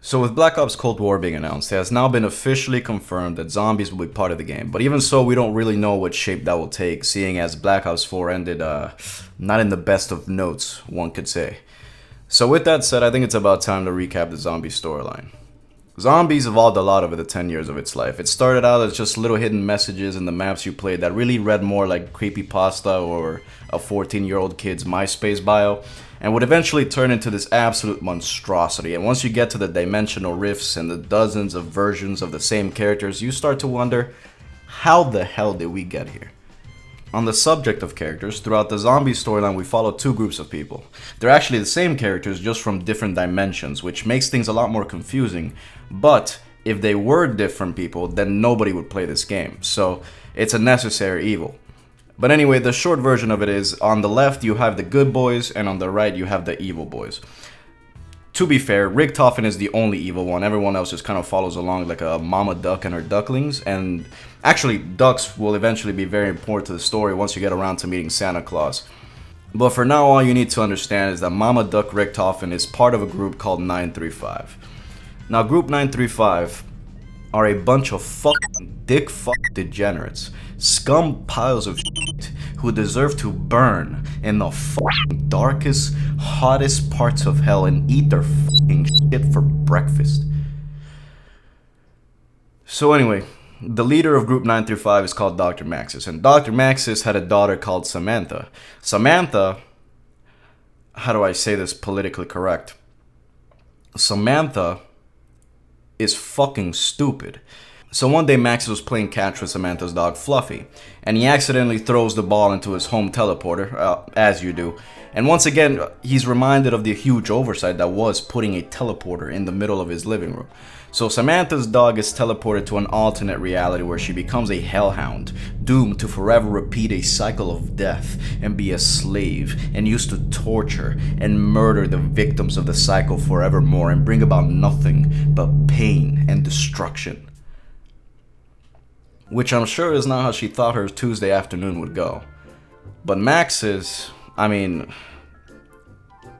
So with Black Ops Cold War being announced, it has now been officially confirmed that zombies will be part of the game. But even so, we don't really know what shape that will take, seeing as Black Ops 4 ended not in the best of notes, one could say. So with that said, I think it's about time to recap the zombie storyline. Zombies evolved a lot over the 10 years of its life. It started out as just little hidden messages in the maps you played that really read more like creepypasta or a 14-year-old kid's MySpace bio, and would eventually turn into this absolute monstrosity. And once you get to the dimensional rifts and the dozens of versions of the same characters, you start to wonder, how the hell did we get here? On the subject of characters, throughout the zombie storyline we follow two groups of people. They're actually the same characters, just from different dimensions, which makes things a lot more confusing. But if they were different people, then nobody would play this game, so it's a necessary evil. But anyway, the short version of it is, on the left you have the good boys, and on the right you have the evil boys. To be fair, Richtofen is the only evil one. Everyone else just kind of follows along like a mama duck and her ducklings. And actually, ducks will eventually be very important to the story once you get around to meeting Santa Claus. But for now, all you need to understand is that Mama Duck Richtofen is part of a group called 935. Now, Group 935 are a bunch of fucking dick fuck degenerates, scum piles of shit who deserve to burn in the fucking darkest, hottest parts of hell and eat their fucking shit for breakfast. So anyway, the leader of Group 935 is called Dr. Maxis, and Dr. Maxis had a daughter called Samantha. Samantha, how do I say this politically correct? Samantha is fucking stupid. So one day Maxis was playing catch with Samantha's dog Fluffy, and he accidentally throws the ball into his home teleporter, as you do. And once again, he's reminded of the huge oversight that was putting a teleporter in the middle of his living room. So Samantha's dog is teleported to an alternate reality where she becomes a hellhound, doomed to forever repeat a cycle of death and be a slave, and used to torture and murder the victims of the cycle forevermore and bring about nothing but pain and destruction. Which I'm sure is not how she thought her Tuesday afternoon would go. But Maxis, I mean,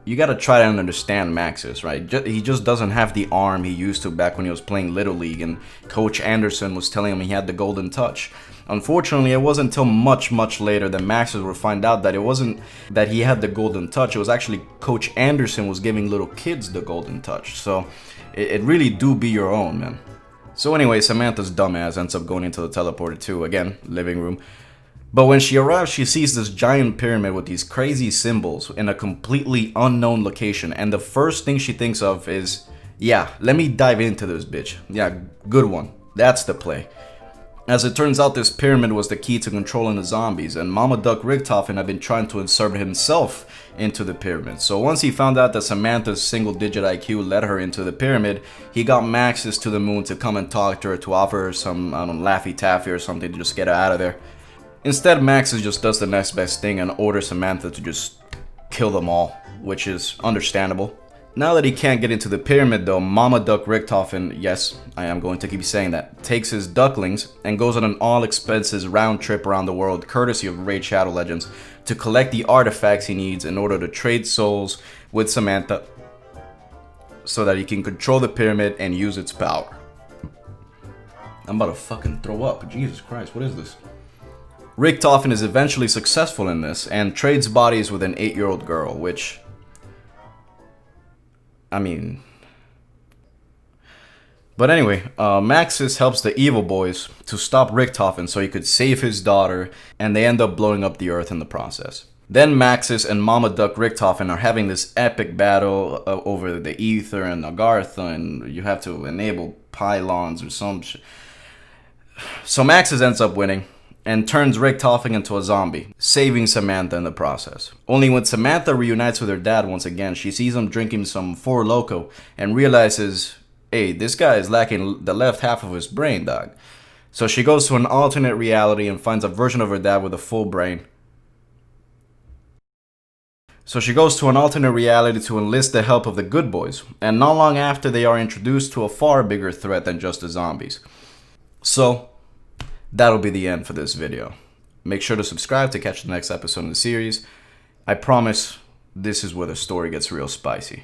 you gotta try to understand Maxis, right? He just doesn't have the arm he used to back when he was playing Little League and Coach Anderson was telling him he had the golden touch. Unfortunately, it wasn't until much later that Maxis would find out that it wasn't that he had the golden touch, it was actually Coach Anderson was giving little kids the golden touch. So it really do be your own, man. So anyway, Samantha's dumbass ends up going into the teleporter too, again, living room. But when she arrives, she sees this giant pyramid with these crazy symbols in a completely unknown location. And the first thing she thinks of is, yeah, let me dive into this bitch. Yeah, good one. That's the play. As it turns out, this pyramid was the key to controlling the zombies, and Mama Duck Richtofen had been trying to insert himself into the pyramid. So once he found out that Samantha's single-digit IQ led her into the pyramid, he got Maxis to the moon to come and talk to her, to offer her some, I don't know, Laffy Taffy or something to just get her out of there. Instead, Maxis just does the next best thing and orders Samantha to just kill them all, which is understandable. Now that he can't get into the pyramid though, Mama Duck Richtofen, yes, I am going to keep saying that, takes his ducklings and goes on an all-expenses round trip around the world, courtesy of Raid Shadow Legends, to collect the artifacts he needs in order to trade souls with Samantha so that he can control the pyramid and use its power. I'm about to fucking throw up. Jesus Christ, what is this? Richtofen is eventually successful in this and trades bodies with an 8-year-old girl, which, I mean... But anyway, Maxis helps the evil boys to stop Richtofen so he could save his daughter, and they end up blowing up the earth in the process. Then Maxis and Mama Duck Richtofen are having this epic battle over the Aether and Agartha, and you have to enable pylons or some shit. So Maxis ends up winning and turns Richtofen into a zombie, saving Samantha in the process. Only when Samantha reunites with her dad once again, she sees him drinking some Four Loko and realizes, hey, this guy is lacking the left half of his brain, dog. So she goes to an alternate reality and finds a version of her dad with a full brain. So she goes to an alternate reality to enlist the help of the good boys, and not long after they are introduced to a far bigger threat than just the zombies. So that'll be the end for this video. Make sure to subscribe to catch the next episode in the series. I promise this is where the story gets real spicy.